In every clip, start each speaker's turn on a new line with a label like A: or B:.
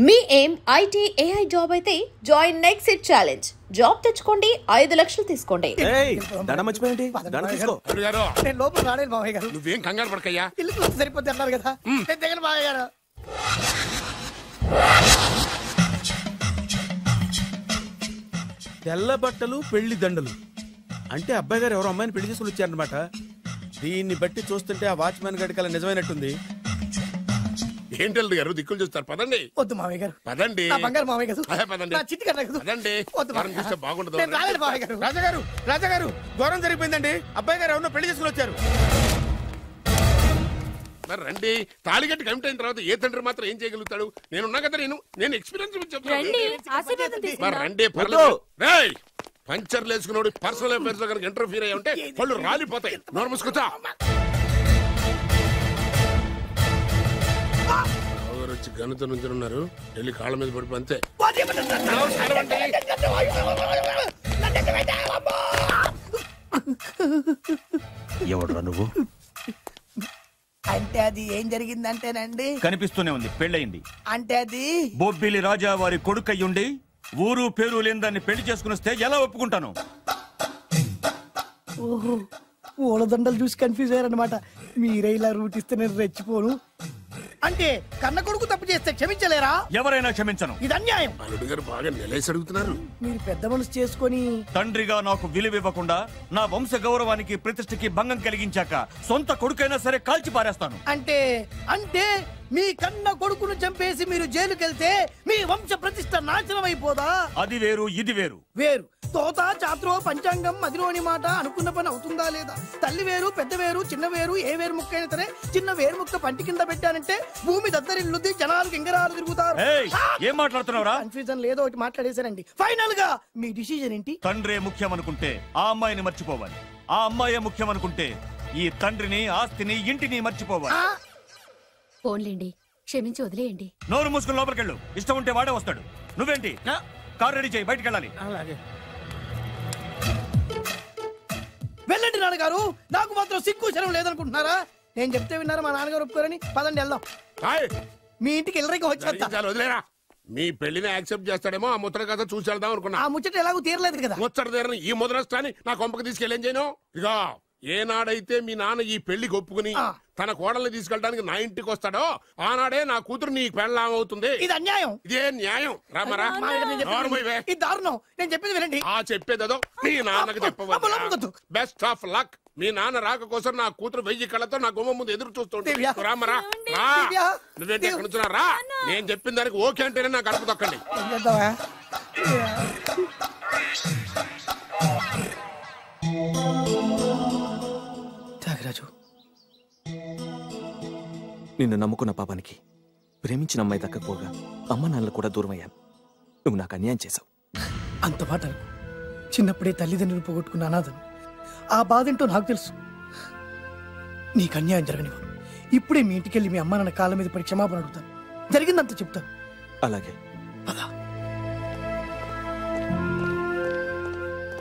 A: మీ ఏం IT AI job అయితే join next it challenge. Job తెచ్చుకోండి, 5 లక్షలు తీసుకోండి.
B: నువ్వేం కంగారు పడకయ్యా,
C: ఇల్లు సరిపోతే అన్నారు కదా. దగ్గర మావయ్య గారు
D: తెల్ల బట్టలు పెళ్లి దండలు అంటే అబ్బాయి గారు ఎవరో అమ్మాయిని పెళ్లి చేసుకుని వచ్చారనమాట. దీన్ని బట్టి చూస్తుంటే ఆ వాచ్మెన్ గడి కల నిజమైనట్టుంది.
B: ఏంటి గారు దిక్కులు చూస్తారు? పదండి.
C: వద్దు మావయ్య గారు,
B: పదండి.
C: బంగారు మావయ్య గారు,
B: పదండి.
C: చిట్టి గారు
B: పదండి. బాగుండదు.
D: రాజాగారు రాజాగారు ఘోరం జరిగిపోయిందండి. అబ్బాయి గారు ఎవరో పెళ్లి చేసుకుని వచ్చారు.
B: మరి రండి. తాళిగట్టి కమిట్ అయిన తర్వాత ఏ తండ్రి మాత్రం ఏం చేయగలుగుతాడు? నేనున్నా కదా, నేను ఎక్స్పీరియన్స్ చెప్తాను. మరి రండి, పర్లేదు. పంచర్లు వేసుకున్నాడు పర్సనల్ అఫైర్స్ లో కనుక ఇంటర్ఫీర్ అయ్యి ఉంటే వాళ్ళు రాలిపోతాయి. నోరు మూసుకొచ్చా. వచ్చి గనుత నుంచి ఉన్నారు, వెళ్ళి కాళ్ళ మీద పడిపో అంతే.
E: ఎవడురా నువ్వు?
C: అంటే అది ఏం జరిగిందంటేనండి,
E: కనిపిస్తూనే ఉంది, పెళ్ళయింది.
C: అంటే అది
E: బొబ్బిలి రాజా వారి కొడుకయ్యుండి ఊరు పేరు లేని దాన్ని పెళ్లి చేసుకుని వస్తే ఎలా ఒప్పుకుంటాను?
C: ఓహో, పూలదండలు చూసి కన్ఫ్యూజ్ అయ్యారనమాట. మీరే ఇలా రూట్ ఇస్తే నేను రెచ్చిపోను. అంటే కన్న కొడుకు తప్పు చేస్తే క్షమించలేరా?
E: ఎవరైనా క్షమించను.
C: ఇది అన్యాయం.
B: అల్లుడు గారు బాగా నిలేసి అడుగుతున్నారు.
C: మీరు పెద్ద మనసు చేసుకొని
E: తండ్రిగా నాకు విలువ ఇవ్వకుండా నా వంశ గౌరవానికి ప్రతిష్టకి భంగం కలిగించాక సొంత కొడుకైనా సరే కాల్చి పారేస్తాను.
C: అంటే అంటే మీ కన్న కొడుకును చంపేసి మీరు జైలుకెళ్తే మీ వంశ ప్రతిష్ట నాశనం అయిపోదా?
E: అది వేరు, ఇది వేరు.
C: వేరు. తోత చాత్రో పంచాంగం మదిలోని మాట అనుకున్న పని అవుతుందా లేదా? తల్లి వేరు, పెద్ద వేరు, చిన్న వేరు, ఏ వేరు ముక్క అయినా సరే చిన్న వేరు ముక్క పంటి కింద పెట్టానంటే భూమి దద్దరిల్లుద్ది, జనాలు గింగరాలు తిరుగుతారు.
E: ఏం మాట్లాడుతున్నావురా?
C: కన్ఫ్యూజన్ లేదో ఒకటి మాట్లాడేశారండి. ఫైనల్ గా మీ డిసిజన్ ఏంటి?
E: తండ్రే ముఖ్యం అనుకుంటే ఆ అమ్మాయిని మర్చిపోవాలి. ఆ అమ్మాయే ముఖ్యం అనుకుంటే ఈ తండ్రిని, ఆస్తిని, ఇంటిని మర్చిపోవాలి.
F: ఫోన్లేండి, క్షమించి వదిలేయండి.
E: నోరు మూసుకుని లోపలికెళ్ళు. ఇష్టం ఉంటే వాడే వస్తాడు. నువ్వేంటి? కార్ రెడీ చేయి, బయటికి వెళ్ళాలి.
C: వెళ్ళండి నాన్నగారు. నాకు మాత్రం సిగ్గు శరం లేదనుకుంటున్నారా? నేను చెప్తే విన్నారా? మా నాన్నగారు ఒప్పుకోరని. పదండి వెళ్దాం. మీ ఇంటికి వెళ్ళరికి వచ్చేస్తా.
B: వదిలేరా. మీ పెళ్లిని యాక్సెప్ట్ చేస్తాడేమో, ఆ ముచ్చట కథ చూసి వెళ్దాం అనుకున్నా.
C: ఆ ముచ్చట ఎలాగో తీరలేదు కదా.
B: ముచ్చట తీరని ఈ ముద్రష్టాన్ని నా కొంపకి తీసుకెళ్ళేం చేయను. ఇక ఏనాడైతే మీ నాన్న ఈ పెళ్లికి ఒప్పుకుని తన కోడల్ని తీసుకెళ్ళడానికి నా ఇంటికి వస్తాడో ఆనాడే నా కూతురు నీ పెళ్ళాం అవుతుంది.
C: ఇది అన్యాయం.
B: ఇదే న్యాయం. రామరా,
C: ఇది దారుణం. నేను చెప్పేది వినండి.
B: ఆ చెప్పేదో మీ నాన్నకు చెప్పవద్దు. Best of luck. మీ నాన్న రాక కోసం నా కూతురు 1000 కళ్ళతో నా గుమ్మ ముందు ఎదురు చూస్తుంటే రామరా, నువ్వేంటి ఎక్కడ నుంచున్నా రా. నేను చెప్పిన దానికి ఓకే అంటేనే నా గడప తొక్కండి.
G: త్యాగరాజు, నిన్ను నమ్ముకున్న పాపానికి ప్రేమించిన అమ్మాయి దక్కకపోగా అమ్మ నాన్నలు కూడా దూరం అయ్యాను. నువ్వు నాకు అన్యాయం చేశావు.
C: అంత మాట చిన్నప్పుడే తల్లిదండ్రులు పోగొట్టుకున్న అనాథను. ఆ బాధేంటో నాకు తెలుసు. నీకు అన్యాయం జరగనివ్వను. ఇప్పుడే మీ ఇంటికెళ్ళి మీ అమ్మ నాన్న కాళ్ళ మీద పడి క్షమాపణ అడుగుతాను. జరిగిందంత చెప్తాను.
G: అలాగే.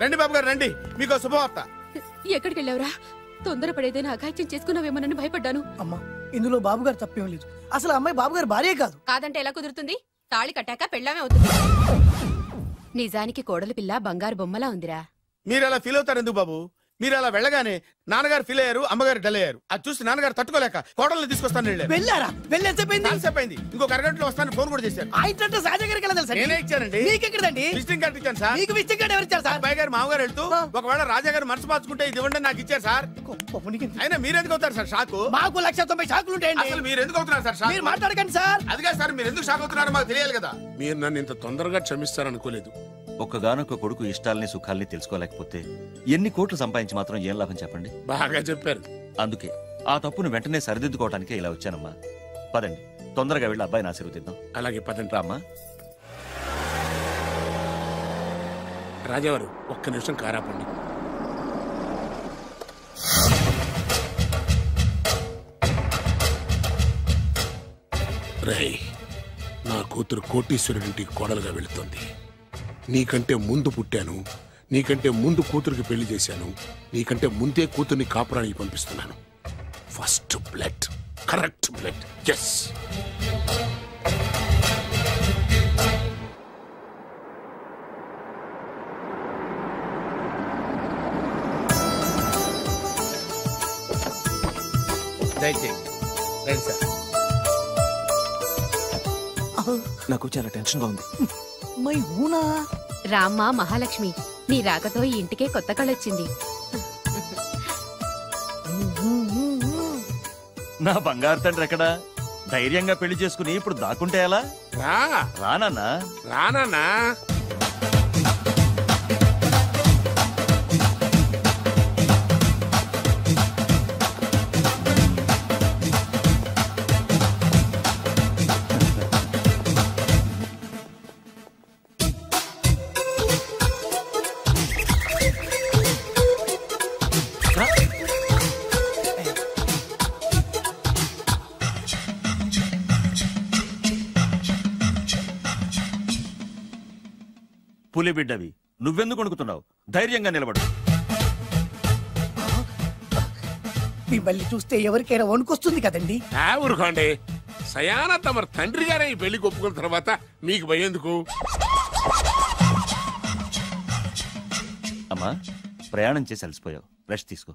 D: రండి బాబు గారు, రండి. మీకు శుభవార్త.
F: ఎక్కడికి వెళ్ళావురా? తొందరపడేదైనా అఘాయిత్యం చేసుకున్నావేమోనని భయపడ్డాను.
C: అమ్మా, ఇందులో బాబు గారు తప్పేం లేదు. అసలు అమ్మాయి బాబు గారు భార్యే కాదు.
F: కాదంటే ఎలా కుదురుతుంది? తాళి కట్టాక పెళ్ళామే అవుతుంది. నిజానికి కోడలి పిల్ల బంగారు బొమ్మలా ఉందిరా.
D: మీరు అలా ఫీల్ అవుతారు ఎందుకు బాబు? మీరు అలా వెళ్ళగానే నాన్నగారు ఫీల్ అయ్యారు, అమ్మగారు డల్ అయ్యారు. అది చూసి నాన్నగారు తట్టుకోలేక కోడల్ని తీసుకొస్తాను
C: వెళ్ళారా?
D: వెళ్ళేసేపోయింది. ఇంకొక అరగంటలో వస్తాను ఫోన్ కూడా చేశారు. నేనే ఇచ్చానండి. విజిటింగ్ కార్డు ఇచ్చాను సార్.
C: మీకు విజిటింగ్ కార్డు ఎవరు ఇచ్చారు సార్?
D: అబ్బాయి గారు మామగారు వెళ్తూ ఒకవేళ రాజా గారు మనసు మార్చుకుంటే ఇది ఇవ్వండి నాకు ఇచ్చారు సార్. అయినా మీరు ఎందుకు అవుతారు సార్ షాక్?
C: మాకు 190 షాకులు ఉంటాయండి.
D: అసలు మీరు ఎందుకు అవుతున్నారు సార్ షాక్?
C: మీరు మాట్లాడకండి సార్.
D: అదిగా సార్, మీరు ఎందుకు షాక్ అవుతున్నారో మాకు తెలియాలి కదా.
B: మీరు నన్ను ఇంత తొందరగా క్షమిస్తారనుకోలేదు.
E: ఒక్కగానొక్క కొడుకు ఇష్టాలని సుఖాల్ని తెలుసుకోలేకపోతే ఎన్ని కోట్లు సంపాదించి మాత్రం ఏం లాభం చెప్పండి?
B: బాగా చెప్పారు.
E: అందుకే ఆ తప్పును వెంటనే సరిదిద్దుకోవటానికే ఇలా వచ్చానమ్మా. పదండి, తొందరగా వెళ్ళి అబ్బాయిని ఆశీర్వదిద్దాం.
B: అలాగే పదండి.
E: రామ్మా.
B: రాజావారు, ఒక్క నిమిషం కారాపండి. రేయ్, నా కూతురు కోటీశ్వరుడింటికి కోడలుగా వెళుతుంది. నీకంటే ముందు పుట్టాను, నీకంటే ముందు కూతురికి పెళ్లి చేశాను, నీకంటే ముందే కూతుర్ని కాపురానికి పంపిస్తున్నాను. First blood, correct blood. Yes.
D: దయచేయండి. రండి సార్.
G: నాకు చాలా టెన్షన్గా ఉంది.
C: మై హూనా
F: రామ్మ మహాలక్ష్మి, నీ రాకతో ఈ ఇంటికే కొత్త కళొచ్చింది.
E: నా బంగారు తండ్రి ఎక్కడా? ధైర్యంగా పెళ్లి చేసుకుని ఇప్పుడు దాక్కుంటే ఎలా? రానా
B: రానా
E: పులి బిడ్డవి, నువ్వెందుకు వణుకుతున్నావు? ధైర్యంగా నిలబడు.
C: మిమ్మల్ని చూస్తే ఎవరికైనా వణుకొస్తుంది కదండి.
B: ఊరుకోండి. సయానా తమ తండ్రి గారే ఈ పెళ్లి ఒప్పుకున్న తర్వాత మీకు భయందుకు?
E: అమ్మా, ప్రయాణం చేసి అలసిపోయావు, రెస్ట్ తీసుకో.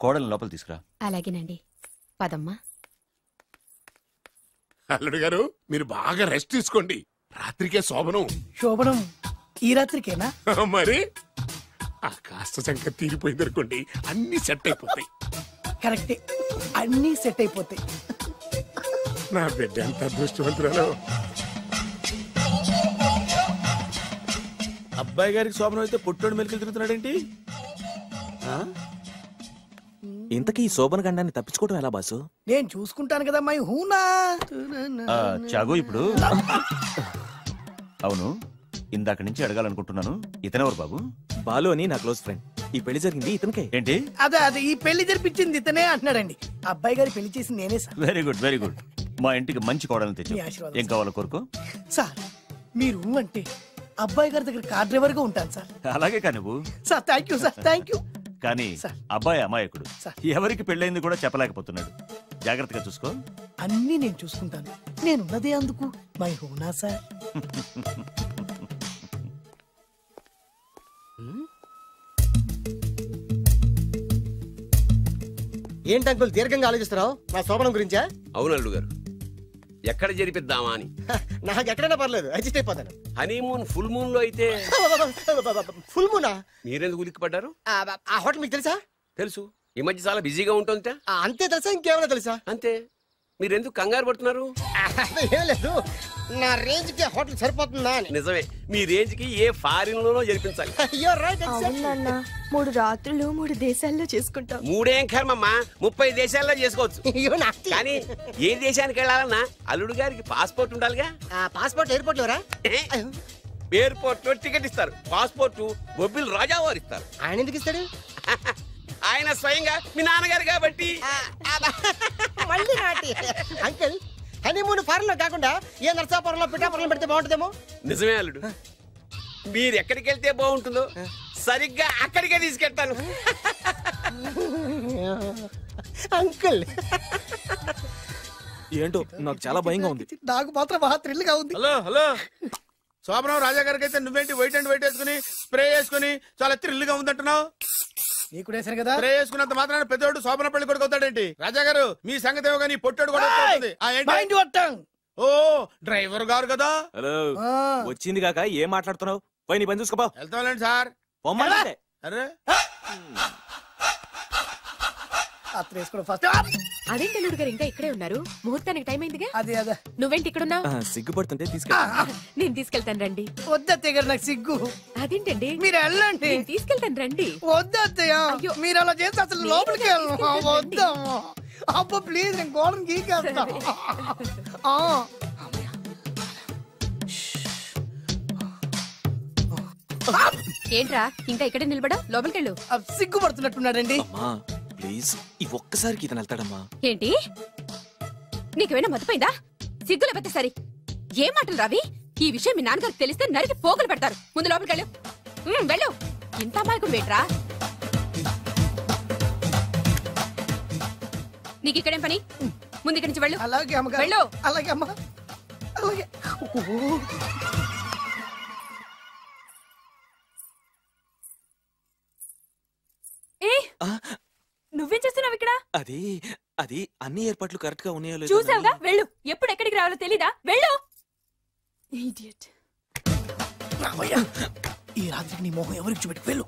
E: కోడలు లోపల తీసుకురా.
F: అలాగేనండి, పదమ్మా.
B: అల్లుడు గారు, మీరు బాగా రెస్ట్ తీసుకోండి. రాత్రికే శోభనం.
C: శోభనం ఈ రాత్రికేనా?
B: మరి ఆ కాస్త సంఖ్య తీరిపోయింది అనుకోండి, అన్ని సెట్ అయిపోతాయి.
C: కరెక్టే, అన్నీ సెట్ అయిపోతాయి.
B: నా బిడ్డ ఎంత అదృష్టవంతురాలు.
D: అబ్బాయి గారికి శోభనం అయితే పుట్టోడు మెలికలు తిరుగుతున్నాడేంటి?
G: ఇంతకీ ఈ శోభన గండాన్ని తప్పించుకోవడం ఎలా బాసు?
C: నేను చూసుకుంటాను కదా మై హూనా.
E: చాగు ఇప్పుడు. అవును, ఇందాక నుంచి అడగాలనుకుంటున్నాను, ఇతనెవరు బాబు?
G: బాలు అని నా క్లోజ్ ఫ్రెండ్. ఈ పెళ్లి జరిగింది ఇతనికే.
E: ఏంటి?
C: అదే ఈ పెళ్లి జరిపించింది ఇతనే అంటున్నాడండి. అబ్బాయి గారి పెళ్లి చేసింది నేనే sir.
E: Very good, very good. మా ఇంటికి మంచి కోడలను తెచ్చు.
C: మీ ఆశీర్వాదం
E: ఏం కావాలో కోరుకో.
C: సార్ మీరు అంటే అబ్బాయి గారి దగ్గర కార్ డ్రైవర్ గా ఉంటాను సార్.
E: అలాగే కానీ నువ్వు.
C: Sir thank you sir, thank you.
E: కానీ
C: సార్.
E: అబ్బాయి అమాయకుడు,
C: సార్.
E: ఎవరికి పెళ్ళైంది కూడా చెప్పలేకపోతున్నాడు. జాగ్రత్తగా చూసుకో.
C: అన్నీ నేను చూసుకుంటాను. నేనున్నదే అందుకు మై హూనా సార్.
H: ఏంటి అంకుల్ దీర్ఘంగా ఆలోచిస్తున్నావు? నా శోభనం గురించా?
I: అవును అల్లు గారు, ఎక్కడ జరిపిద్దామా అని.
H: నాకు ఎక్కడైనా పర్లేదు, అడ్జస్ట్ అయిపోతాను.
I: హనీమూన్ ఫుల్ మూన్ లో అయితే.
H: ఫుల్ మూనా?
I: మీరెందుకు ఉలిక్కిపడ్డారు?
H: ఆ హోటల్ మీకు తెలుసా?
I: తెలుసు, ఈ మధ్య చాలా బిజీగా ఉంటుంది.
H: అంతే తెలుసా, ఇంకేమైనా తెలుసా?
I: అంతే. మీరెందుకు కంగారు పడుతున్నారు?
H: ఏం లేదు, నా రేంజ్ కి హోటల్ సరిపోతుందా అని.
I: నిజమే, మీ రేంజ్ కి ఏ ఫారిన్ లోనో జరిపించాలి.
H: You're right, exactly.
J: అవునన్నా, 3 రాత్రులు 3 దేశాల్లో చేసుకుంటాం.
I: 3 ఏం కర్మమ్మా, 30 దేశాల్లో చేసుకోవచ్చు.
H: You nasty.
I: కానీ ఏ దేశానికి వెళ్ళాలన్నా అల్లుడు గారికి పాస్పోర్ట్ ఉండాలిగా.
H: Passport airport LoRa?
I: ఎయిర్పోర్ట్ లో టికెట్ ఇస్తారు, పాస్పోర్ట్ బొబ్బిల్ రాజా వారు ఇస్తారు.
H: ఆయన ఎందుకు ఇస్తాడు?
I: ఆయన స్వయంగా మీ నాన్నగారు కాబట్టి.
H: మళ్ళీ నాటి అంకుల్, హనీమూన్ ఫారెన్ లో కాకుండా ఏ నర్సాపురంలో పిఠాపురంలో పెడితే బాగుంటుందేమో.
I: నిజమే అల్లుడు, మీరు ఎక్కడికి వెళ్తే బాగుంటుందో సరిగ్గా అక్కడికే తీసుకెళ్తాను.
H: అంకుల్
G: ఏంటో నాకు చాలా భయంగా ఉంది.
C: నాకు మాత్రం బాగా థ్రిల్ గా ఉంది.
D: హలో హలో, శోభనం రాజా గారికి అయితే నువ్వేంటి వైట్ అండ్ వైట్ వేసుకుని స్ప్రే వేసుకుని చాలా థ్రిల్ గా ఉందంటున్నావు?
C: నీకు వేసాను కదా.
D: స్ప్రే వేసుకున్నంత మాత్రాన పెద్దోడు శోభన పెళ్లి కొడుకు అవుతాడేంటి? రాజా గారు మీ సంగతి ఏమో కానీ పొట్టోడు కూడా అవుతుంది.
C: మైండ్ కొట్టాం.
D: ఓ డ్రైవర్ గారు కదా.
G: హలో, వచ్చింది కాక ఏం మాట్లాడుతున్నావు? పోయి నీ పని చూసుకోపో.
D: వెళ్తాంలేండి సార్.
G: పొమ్మంటే
D: అరే
C: అత్ర వేసుకోవడం ఫస్ట్.
F: అదేంటి అల్లుడు గారు ఇంకా ఇక్కడే ఉన్నారు? ముహూర్తానికి టైం అయిందిగా.
C: అదే అదే
F: నువ్వేంటి ఇక్కడున్నా?
G: సిగ్గుపడుతుంటే తీసుకెళ్ళి.
F: నేను తీసుకెళ్తాను రండి.
C: వద్దత్తయ్య గారు, నాకు సిగ్గు.
F: అదేంటండి?
C: మీరు వెళ్ళండి.
F: నేను తీసుకెళ్తాను రండి.
C: వద్దత్తయ్య,
F: అయ్యో.
C: మీరు అలా చేస్తే అసలు లోపలికి వెళ్ళను. వద్దమ్మా, అబ్బా ప్లీజ్, నేను గోడను గీకేస్తా.
F: ఏంట్రా ఇంకా ఇక్కడే నిలబడా? లోపలికెళ్ళు.
C: సిగ్గుపడుతున్నట్టున్నాడండి.
G: అమ్మా ప్లీజ్, ఈ ఒక్కసారికి ఇతను వెళ్తాడమ్మా.
F: ఏంటి, నీకేమైనా మతిపోయిందా? సిగ్గులు పెద్ద సరి. ఏం మాటలు రావి? ఈ విషయం మీ నాన్నగారికి తెలిస్తే నరికి పోగులు పెడతారు. ముందు లోపలికెళ్ళు. వెళ్ళు. ఇంత అమాయకుడు వేట్రా? నీకు ఇక్కడేం పని? ముందు ఇక్కడి నుంచి వెళ్ళు.
C: అలాగే అమ్మగారు.
F: వెళ్ళు.
C: అలాగే అమ్మా, అలాగే.
J: నువ్వేం చేస్తున్నావు ఇక్కడ?
G: అది అది అన్ని ఏర్పాట్లు కరెక్ట్ గా ఉన్నాయో
J: చూసావుగా, వెళ్ళు. ఎప్పుడు ఎక్కడికి రావాలో తెలీదా? వెళ్ళు. ఇడియట్.
C: రామయ్య, ఈ రాత్రికి నీ మొహం ఎవరికి చూపెట్టి వెళ్ళు.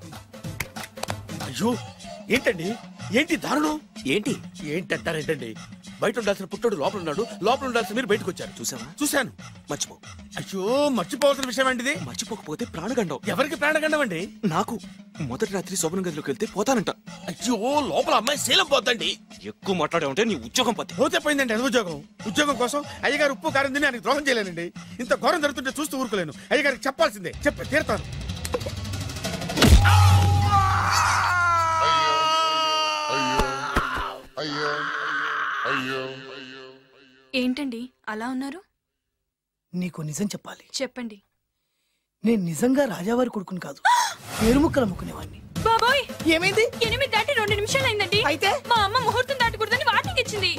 D: అయ్యో ఏంటండి, ఏంటి దారుణం?
G: ఏంటి
D: ఏంటంటారేంటండి? బయట ఉండాల్సిన పుట్టోడు లోపల ఉన్నాడు, లోపల ఉండాల్సిన మీరు బయటకు వచ్చారు.
G: చూసావా?
D: చూశాను.
G: మర్చిపో.
D: అయ్యో మర్చిపోవాల్సిన విషయం అండి ఇది.
G: మర్చిపోకపోతే ప్రాణగండం.
D: ఎవరికి ప్రాణగండం అండి?
G: నాకు. మొదటి రాత్రి శోభన గదిలోకి వెళ్తే పోతానంట.
D: అయ్యో లోపల అమ్మాయి శీలం పోద్దండి.
G: ఎక్కువ మాట్లాడే ఉంటే నీ ఉద్యోగం పోతే.
D: పోతే పోయిందండి అది ఉద్యోగం. ఉద్యోగం కోసం అయ్యగారు ఉప్పు కారం తిని ఆయనకు ద్రోహం చేయలేనండి. ఇంత ఘోరం జరుగుతుంటే చూస్తూ ఊరుకోలేను. అయ్యగారికి చెప్పాల్సిందే, చెప్పి తీరుతాను.
J: ఏంటండి అలా ఉన్నారు?
C: నీకు నిజం చెప్పాలి.
J: చెప్పండి.
C: నేను నిజంగా రాజావారి కొడుకుని కాదు, పేరుముక్కలు అమ్ముకునేవాడిని.
J: బాబోయ్,
C: ఏమైంది?
J: 8 దాటి 2 నిమిషాలు అయిందండి. అయితే మా అమ్మ ముహూర్తం దాటకూడదని వాటికి ఇచ్చింది.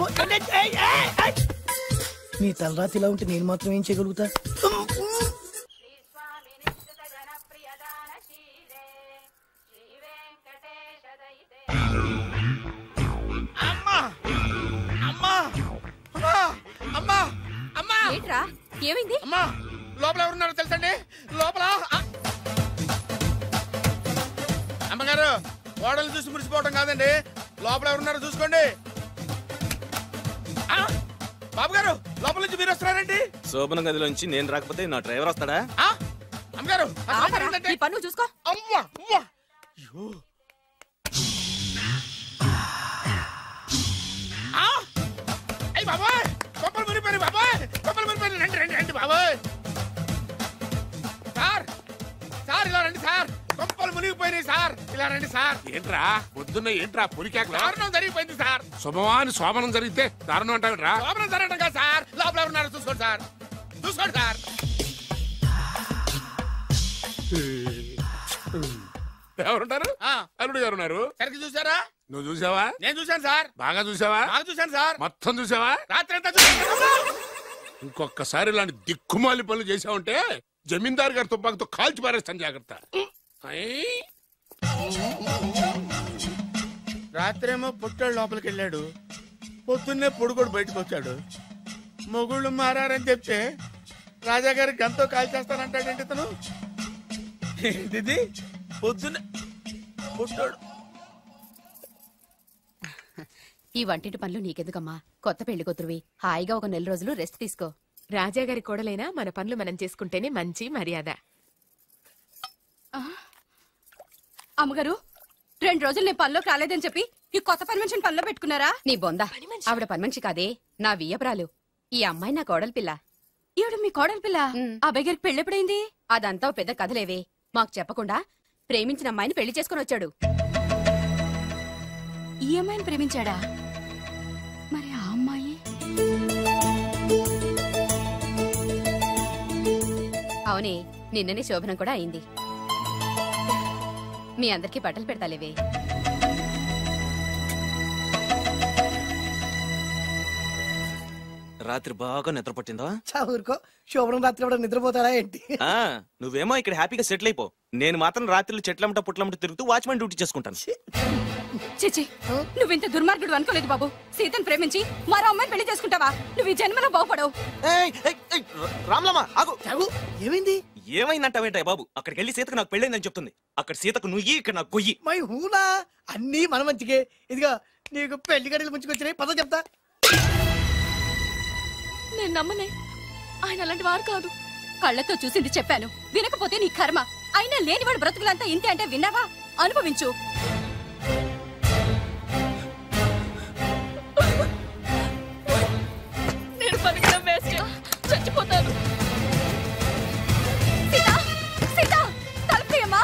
C: నీ తలరాతి ఇలా ఉంటే నేను మాత్రం ఏం చేయగలుగుతా?
F: ఏంట్రా, ఏమైంది?
B: అమ్మా, లోపల ఎవరున్నారో తెలుసండి? లోపల అమ్మగారు, ఓడలు చూసి మురిసిపోవటం కాదండి, లోపల ఎవరున్నారో చూసుకోండి. బాబు గారు, లోపల నుంచి మీరు వస్తున్నారండి?
G: శోభన గదిలోంచి నేను రాకపోతే నా డ్రైవర్ వస్తాడా?
B: అమ్మగారు,
F: ఈ పన్ను చూసుకో.
B: అమ్మా అమ్మా, అయ్యి బాబాయ్, కొప్పలు మునిపోయి బాబాయ్, కొప్పలు మునిపోయి. రండి రండి రండి బాబాయ్. సార్ సార్ ఇలా రండి సార్, కొప్పలు మునిగిపోయినాయి సార్, ఇలా రండి సార్. ఏంట్రా పొద్దున్న ఏంట్రా పులికాక? దారుణం జరిగిపోయింది సార్. శుభమాని శోభనం జరిగితే దారుణం అంటారా? శోభనం జరగడం కాదు సార్, లోపల ఎవరున్నారో చూసుకోండి సార్, చూసుకోండి సార్. ఎవరుంటారు? అల్లుడు గారు ఉన్నారు. సరిగ్గా చూసారా? నువ్వు చూసావా? నేను చూశాను సార్. బాగా చూసావా? బాగా చూశాను సార్. మొత్తం చూసావా? రాత్రి అంతా చూసాను. ఇంకొకసారి ఇలాంటి దిక్కుమాలి పనులు చేసావంటే జమీందారు గారి తుపాకుతో కాల్చి పారేస్తాను, జాగ్రత్త.
D: రాత్రేమో పుట్టాడు లోపలికి వెళ్ళాడు, పొద్దున్నే పొడుగోడు బయటకు వచ్చాడు. మొగుళ్ళు మారని చెప్తే రాజాగారి గంతో కాల్చేస్తానంటాడేంటి ఇతను? ఏంటిది పొద్దున్నే పుట్టాడు?
F: ఈ వంటింటి పనులు నీకెందుకమ్మా? కొత్త పెళ్లి కూతురువి, హాయిగా ఒక 4 రోజులు రెస్ట్ తీసుకో.
K: రాజాగారి కోడలైనా మన పనులు మనం చేసుకుంటేనే మంచి మర్యాద.
F: అమ్మగారు, 2 రోజులు నేను పనిలోకి రాలేదని చెప్పి ఈ కొత్త పని మనిషిని పనిలో పెట్టుకున్నారా? నీ బొంద. ఆవిడ పని మనిషి కాదే, నా వియ్యపురాలు. ఈ అమ్మాయి నా కోడలి పిల్ల. ఈవిడ మీ కోడలి పిల్ల? అబ్బాయి గారికి పెళ్ళెప్పుడైంది? అదంతా పెద్ద కథలేవే, మాకు చెప్పకుండా ప్రేమించిన అమ్మాయిని పెళ్లి చేసుకుని వచ్చాడు. ఈ అమ్మాయిని ప్రేమించాడా? మరి ఆ అమ్మాయి? అవునే, నిన్ననే శోభనం కూడా అయింది. మీ అందరికీ బట్టలు పెడతాలేవే.
G: రాత్రి బాగా నిద్ర పట్టిందా?
C: ఊరుకో, శోభనం రాత్రి కూడా నిద్రపోతారా ఏంటి?
G: నువ్వేమో ఇక్కడ హ్యాపీగా సెటిల్ అయిపో. నేను మాత్రం రాత్రులు చెట్లమ్మట పుట్లమ్మట తిరుగుతూ వాచ్మెన్ డ్యూటీ చేసుకుంటాను.
F: చిచి, నువ్వింత దుర్మార్గుడు అనుకోలేదు బాబు. సీతను ప్రేమించి మరో అమ్మాయిని పెళ్లి చేసుకుంటావా? నువ్వు ఈ జన్మలో బాగుపడవు.
G: రామ్లమ్మ ఆగు.
C: ఏమైంది?
G: ఏమైందంటావేంటాయి బాబు? అక్కడికి వెళ్ళి సీతకు నాకు పెళ్ళైందని చెప్తుంది. అక్కడ సీతకు నుయ్యి, ఇక్కడ నాకు గొయ్యి.
C: మై హూనా, అన్నీ మన మంచికే. ఇదిగా నీకు పెళ్లి గడియలు ముంచుకొచ్చినాయి, పద చెప్తా.
F: నేను నమ్మనే, ఆయన అలాంటి వారు కాదు. కళ్ళతో చూసింది చెప్పాను, వినకపోతే నీ కర్మ. అయినా లేనివాడు బ్రతుకులంతా ఇంతే అంటే విన్నావా? అనుభవించు. నేను బతకడం వేస్ట్, చచ్చిపోతాను. సీత, సీత, తలుపు తీయమ్మా.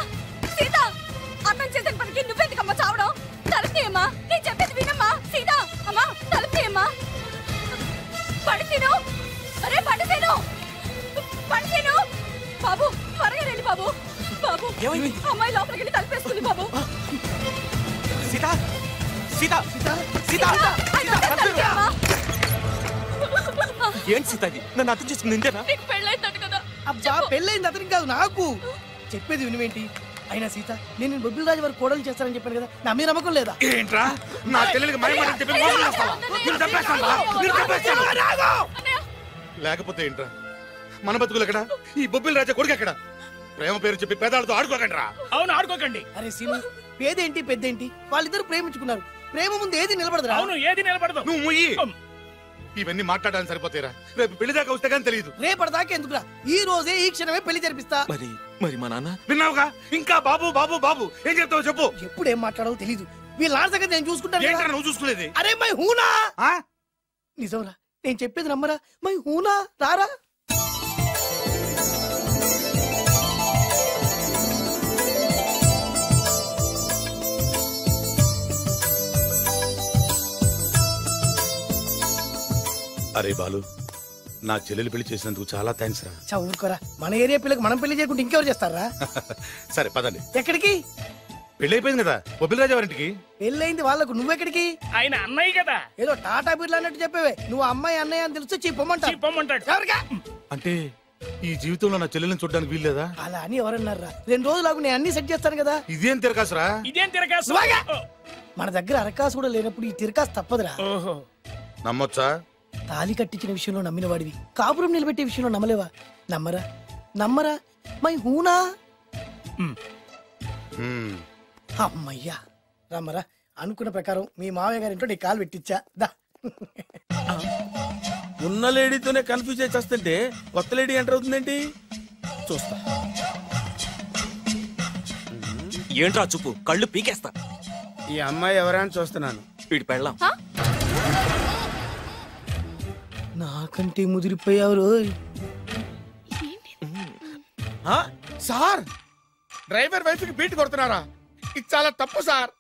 F: సీత, అన్నం చేసిన పనికి నువ్వెందుకమ్మా చావడం? తలుపు తీయమ్మా, నేను చెప్పేది వినమ్మా. సీత, అమ్మా తలుపు తీయమ్మా. పడితేను, అరే పడితేను, పడితేను. బాబు త్వరగా రండి బాబు. బాబు, అమ్మాయి లోపలికి వెళ్ళి తలుపేస్తుంది బాబు.
G: సీత, సీత, సీత, ఏంటి సీత ఇది? నన్ను అర్థం చేసుకుంది ఇంతేనా?
F: నీకు పెళ్ళైందట కదా?
C: అబ్బా, పెళ్ళైంది అతనికి కాదు నాకు. చెప్పేది వినువేంటి? అయినా సీత నేను బొబ్బిల్ రాజు వారు కోడలు చేస్తానని చెప్పాను కదా, నా మీద నమ్మకం లేదా?
L: ఏంట్రా నా చెల్లెలికి మైమాట చెప్పి మోసం చేస్తావా? నిన్ను చంపేస్తావా? నిన్ను చంపేస్తావా? లేకపోతే ఏంట్రా మన బతుకులు ఎక్కడ? ఈ బొబ్బిల్ రాజా కొడుకు ఎక్కడ? ప్రేమ పేరు చెప్పి పేదాలతో ఆడుకోకండి రా.
M: అవును, ఆడుకోకండి.
C: అరే సీను, పేదేంటి పెద్దేంటి, వాళ్ళిద్దరు ప్రేమించుకున్నారు. ప్రేమ ముందు ఏది నిలబడదురా?
M: అవును, ఏది నిలబడదు.
L: నువ్వు ముయ్యి. ఇవన్నీ మాట్లాడడానికి సరిపోతాయిరా, రేపు పెళ్లి దాకా వస్తే కానీ తెలియదు.
C: రేపటిదాకా ఎందుకురా, ఈ రోజే ఈ క్షణమే పెళ్లి జరిపిస్తా.
G: మరి మా నాన్న
L: విన్నావుగా, ఇంకా బాబు బాబు బాబు ఏం చెప్తావు చెప్పు.
C: ఎప్పుడు ఏం మాట్లాడాలో తెలీదు. వీళ్ళ నాన్న సంగతి నేను చూసుకుంటాను.
L: ఏంట్రా నువ్వు చూసుకునేది?
C: అరే మై హూనా. నిజంరా, నేను చెప్పేది నమ్మరా? మై హూనా, రారా.
L: అరే బాలు, నా చెల్లెలు పెళ్లి చేసినందుకు చాలా థ్యాంక్స్ రా.
C: చదువుకోరా, మన ఏరియా పిల్లకి మనం పెళ్లి చేయకుంటే ఇంకెవరు చేస్తారా?
L: సరే పదండి.
C: ఎక్కడికి?
L: పెళ్లి అయిపోయింది కదా బొబ్బిల్ రాజా వారింటికి.
C: పెళ్ళయింది వాళ్ళకు, నువ్వెక్కడికి?
M: ఆయన అన్నయ్య కదా.
C: ఏదో టాటా బిర్లా అన్నట్టు చెప్పేవే. నువ్వు అమ్మాయి అన్నయ్య అని తెలిస్తే చెప్పమంటాడు. ఎవరికా?
L: అంటే ఈ జీవితంలో నా చెల్లెల్ని చూడడానికి వీల్లేదా?
C: అలా అని ఎవరన్నారా? 2 రోజులకు నేను అన్ని సెట్ చేస్తాను కదా.
L: ఇదేం తిరకాసురా?
M: ఇదేం తిరగాసు?
C: మన దగ్గర అరకాసు కూడా లేనప్పుడు ఈ తిరకాసు తప్పదురా.
L: నమ్మొచ్చా?
C: తాలి కట్టించిన విషయంలో నమ్మిన వాడివి, కాపురం నిలబెట్టే విషయంలో నమ్మలేవా? నమ్మరా నమ్మరా మై హూనా. అమ్మయ్యా, రమ్మరా. అనుకున్న ప్రకారం మీ మావయ్య గారింట్లో నీ కాలు పెట్టించా. దా.
D: ఉన్న లేడీతోనే కన్ఫ్యూజ్ చేస్తుంటే కొత్త లేడీ ఎంటర్ అవుతుందేంటి చూస్తా.
G: ఏంట్రా చూపు, కళ్ళు పీకేస్తా.
D: ఈ అమ్మాయి ఎవరైనా చూస్తున్నాను.
G: వీడి పెళ్ళాం.
C: నాకంటే ముదిరిపోయావు రోయ్.
L: సార్, డ్రైవర్ వైఫ్ కి బీట్ కొడుతున్నారా? ఇది చాలా తప్పు సార్.